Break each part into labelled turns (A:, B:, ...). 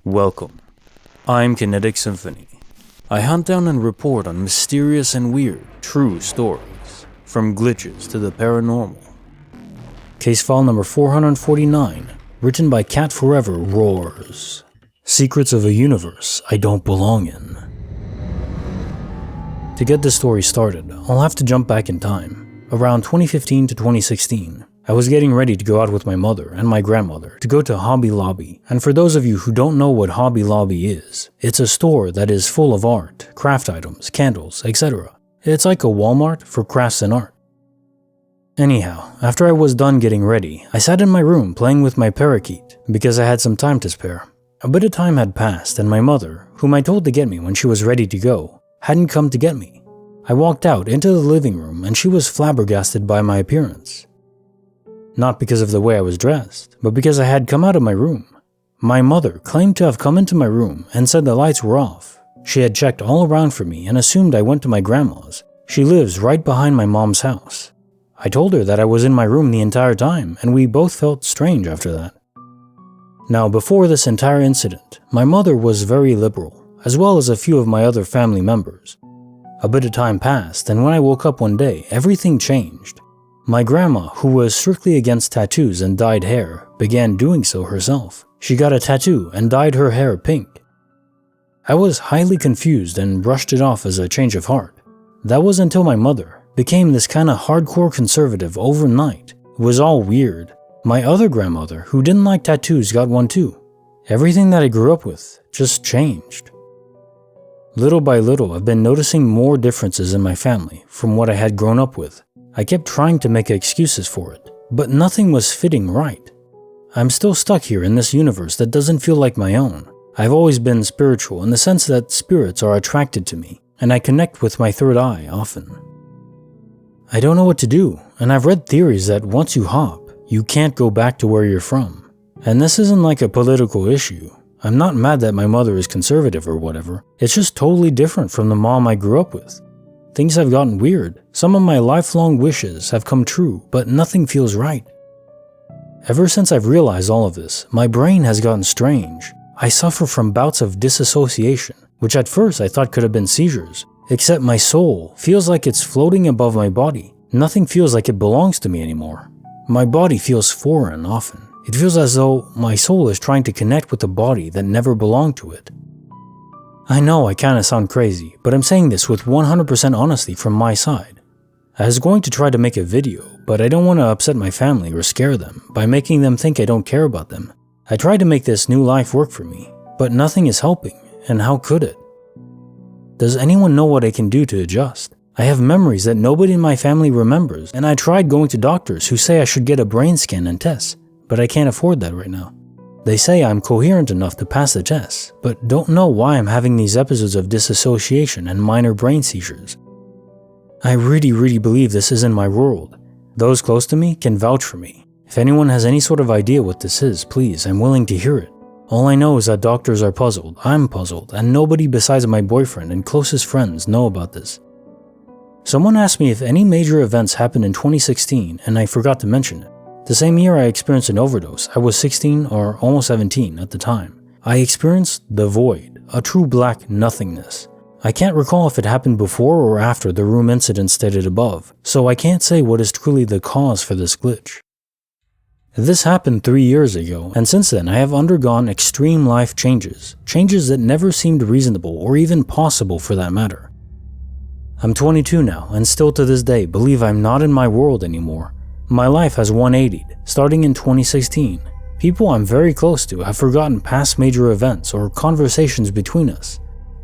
A: Welcome. I'm Kinetic Symphony. I hunt down and report on mysterious and weird, true stories, from glitches to the paranormal. Case file number 449, written by KatForeverRoars. Secrets of a universe I don't belong in. To get this story started, I'll have to jump back in time, around 2015 to 2016. I was getting ready to go out with my mother and my grandmother to go to Hobby Lobby, and for those of you who don't know what Hobby Lobby is, it's a store that is full of art, craft items, candles, etc. It's like a Walmart for crafts and art. Anyhow, after I was done getting ready, I sat in my room playing with my parakeet because I had some time to spare. A bit of time had passed and my mother, whom I told to get me when she was ready to go, hadn't come to get me. I walked out into the living room and she was flabbergasted by my appearance. Not because of the way I was dressed, but because I had come out of my room. My mother claimed to have come into my room and said the lights were off. She had checked all around for me and assumed I went to my grandma's. She lives right behind my mom's house. I told her that I was in my room the entire time, and we both felt strange after that. Now, before this entire incident, my mother was very liberal, as well as a few of my other family members. A bit of time passed, and when I woke up one day, everything changed. My grandma, who was strictly against tattoos and dyed hair, began doing so herself. She got a tattoo and dyed her hair pink. I was highly confused and brushed it off as a change of heart. That was until my mother became this kind of hardcore conservative overnight. It was all weird. My other grandmother, who didn't like tattoos, got one too. Everything that I grew up with just changed. Little by little, I've been noticing more differences in my family from what I had grown up with. I kept trying to make excuses for it, but nothing was fitting right. I'm still stuck here in this universe that doesn't feel like my own. I've always been spiritual in the sense that spirits are attracted to me, and I connect with my third eye often. I don't know what to do, and I've read theories that once you hop, you can't go back to where you're from. And this isn't like a political issue. I'm not mad that my mother is conservative or whatever. It's just totally different from the mom I grew up with. Things have gotten weird. Some of my lifelong wishes have come true, but nothing feels right. Ever since I've realized all of this, my brain has gotten strange. I suffer from bouts of disassociation, which at first I thought could have been seizures. Except my soul feels like it's floating above my body. Nothing feels like it belongs to me anymore. My body feels foreign often. It feels as though my soul is trying to connect with a body that never belonged to it. I know I kinda sound crazy, but I'm saying this with 100% honesty from my side. I was going to try to make a video, but I don't want to upset my family or scare them by making them think I don't care about them. I tried to make this new life work for me, but nothing is helping, and how could it? Does anyone know what I can do to adjust? I have memories that nobody in my family remembers, and I tried going to doctors who say I should get a brain scan and tests, but I can't afford that right now. They say I'm coherent enough to pass the test, but don't know why I'm having these episodes of disassociation and minor brain seizures. I really believe this isn't my world. Those close to me can vouch for me. If anyone has any sort of idea what this is, please, I'm willing to hear it. All I know is that doctors are puzzled, I'm puzzled, and nobody besides my boyfriend and closest friends know about this. Someone asked me if any major events happened in 2016, and I forgot to mention it. The same year I experienced an overdose, I was 16 or almost 17 at the time. I experienced the void, a true black nothingness. I can't recall if it happened before or after the room incident stated above, so I can't say what is truly the cause for this glitch. This happened 3 years ago, and since then I have undergone extreme life changes that never seemed reasonable or even possible for that matter. I'm 22 now, and still to this day believe I'm not in my world anymore. My life has 180'd, starting in 2016. People I'm very close to have forgotten past major events or conversations between us.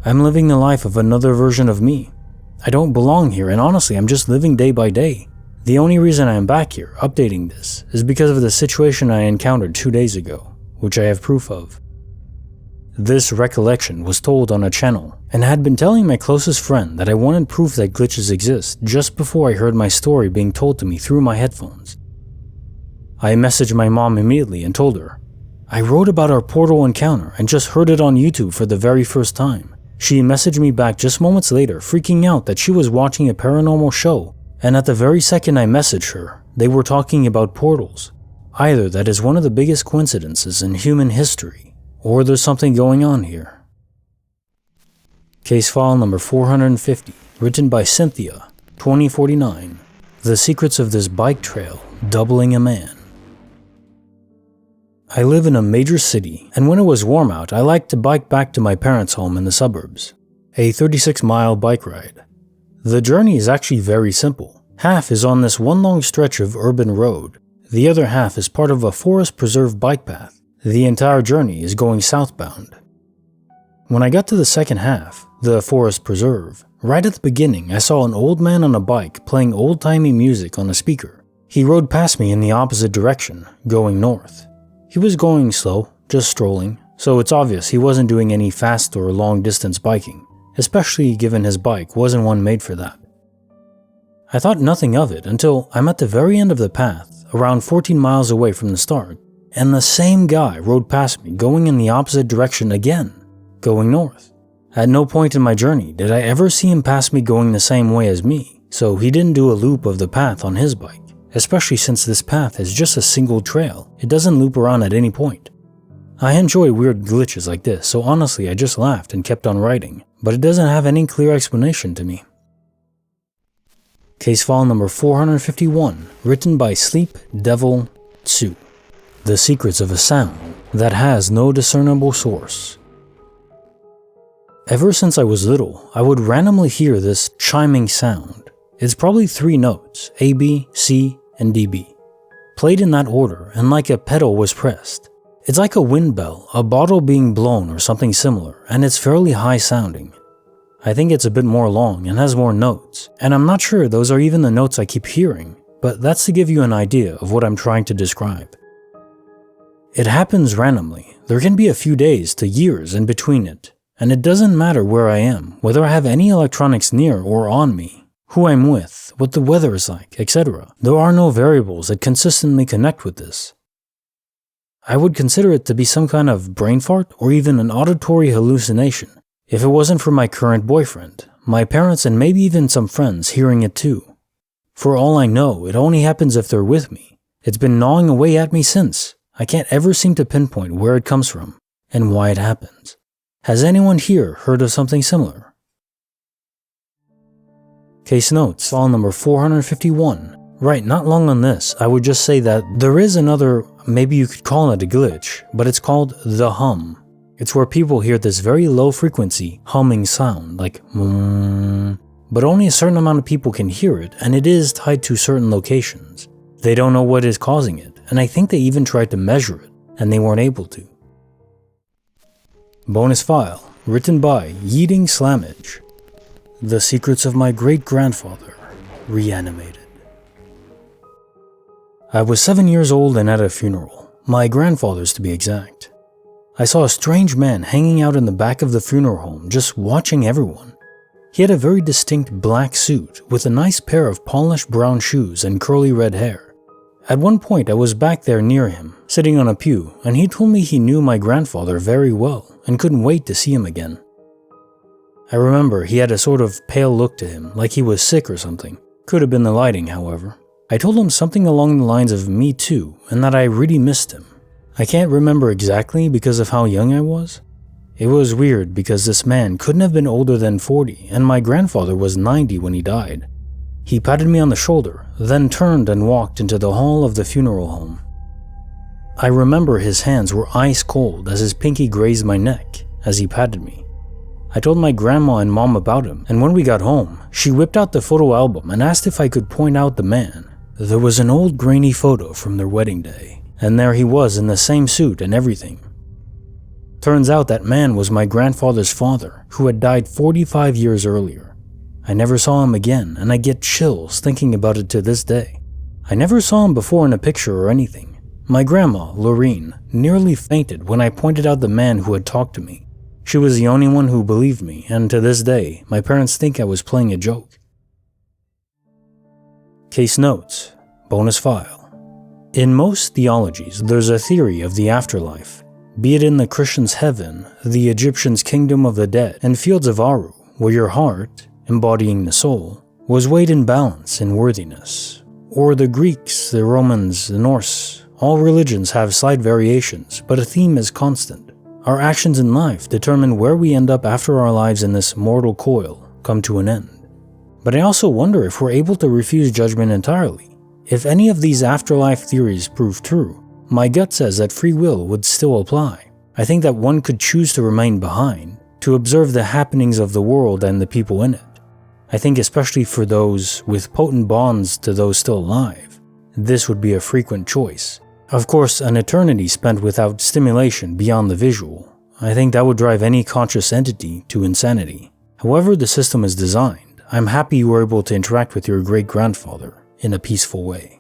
A: I'm living the life of another version of me. I don't belong here, and honestly, I'm just living day by day. The only reason I am back here, updating this, is because of the situation I encountered 2 days ago, which I have proof of. This recollection was told on a channel, and I had been telling my closest friend that I wanted proof that glitches exist just before I heard my story being told to me through my headphones. I messaged my mom immediately and told her, I wrote about our portal encounter and just heard it on YouTube for the very first time. She messaged me back just moments later, freaking out that she was watching a paranormal show, and at the very second I messaged her, they were talking about portals. Either that is one of the biggest coincidences in human history, or there's something going on here. Case file number 450, written by Cynthia, 2049. The secrets of this bike trail doubling a man. I live in a major city, and when it was warm out, I liked to bike back to my parents' home in the suburbs. A 36-mile bike ride. The journey is actually very simple. Half is on this one long stretch of urban road. The other half is part of a forest preserve bike path. The entire journey is going southbound. When I got to the second half, the forest preserve, right at the beginning I saw an old man on a bike playing old-timey music on a speaker. He rode past me in the opposite direction, going north. He was going slow, just strolling, so it's obvious he wasn't doing any fast or long-distance biking, especially given his bike wasn't one made for that. I thought nothing of it until I'm at the very end of the path, around 14 miles away from the start, and the same guy rode past me going in the opposite direction again, going north. At no point in my journey did I ever see him pass me going the same way as me, so he didn't do a loop of the path on his bike. Especially since this path is just a single trail, it doesn't loop around at any point. I enjoy weird glitches like this, so honestly I just laughed and kept on writing, but it doesn't have any clear explanation to me. Case file number 451, written by sleepdeviltsu. The secrets of a sound that has no discernible source. Ever since I was little, I would randomly hear this chiming sound. It's probably 3 notes, A, B, C, and DB, played in that order and like a pedal was pressed. It's like a wind bell, a bottle being blown or something similar, and it's fairly high sounding. I think it's a bit more long and has more notes, and I'm not sure those are even the notes I keep hearing, but that's to give you an idea of what I'm trying to describe. It happens randomly. There can be a few days to years in between it, and it doesn't matter where I am, whether I have any electronics near or on me, who I'm with, what the weather is like, etc. There are no variables that consistently connect with this. I would consider it to be some kind of brain fart or even an auditory hallucination, if it wasn't for my current boyfriend, my parents, and maybe even some friends hearing it too. For all I know, it only happens if they're with me. It's been gnawing away at me since. I can't ever seem to pinpoint where it comes from and why it happens. Has anyone here heard of something similar? Case notes, file number 451. Right, not long on this, I would just say that there is another, maybe you could call it a glitch, but it's called the hum. It's where people hear this very low frequency humming sound, like but only a certain amount of people can hear it, and it is tied to certain locations. They don't know what is causing it, and I think they even tried to measure it, and they weren't able to. Bonus file, written by YeetingSlamage. The secrets of my great-grandfather, Reanimated. I was 7 years old and at a funeral, my grandfather's to be exact. I saw a strange man hanging out in the back of the funeral home just watching everyone. He had a very distinct black suit with a nice pair of polished brown shoes and curly red hair. At one point I was back there near him, sitting on a pew, and he told me he knew my grandfather very well and couldn't wait to see him again. I remember he had a sort of pale look to him, like he was sick or something. Could have been the lighting, however. I told him something along the lines of me too, and that I really missed him. I can't remember exactly because of how young I was. It was weird because this man couldn't have been older than 40, and my grandfather was 90 when he died. He patted me on the shoulder, then turned and walked into the hall of the funeral home. I remember his hands were ice cold as his pinky grazed my neck as he patted me. I told my grandma and mom about him, and when we got home, she whipped out the photo album and asked if I could point out the man. There was an old grainy photo from their wedding day, and there he was in the same suit and everything. Turns out that man was my grandfather's father, who had died 45 years earlier. I never saw him again, and I get chills thinking about it to this day. I never saw him before in a picture or anything. My grandma, Lorene, nearly fainted when I pointed out the man who had talked to me. She was the only one who believed me, and to this day, my parents think I was playing a joke. Case notes, bonus file. In most theologies, there's a theory of the afterlife, be it in the Christian's heaven, the Egyptian's kingdom of the dead, and fields of Aru, where your heart, embodying the soul, was weighed in balance in worthiness. Or the Greeks, the Romans, the Norse, all religions have slight variations, but a theme is constant. Our actions in life determine where we end up after our lives in this mortal coil come to an end. But I also wonder if we're able to refuse judgment entirely. If any of these afterlife theories prove true, my gut says that free will would still apply. I think that one could choose to remain behind, to observe the happenings of the world and the people in it. I think especially for those with potent bonds to those still alive, this would be a frequent choice. Of course, an eternity spent without stimulation beyond the visual, I think that would drive any conscious entity to insanity. However the system is designed, I'm happy you were able to interact with your great-grandfather in a peaceful way.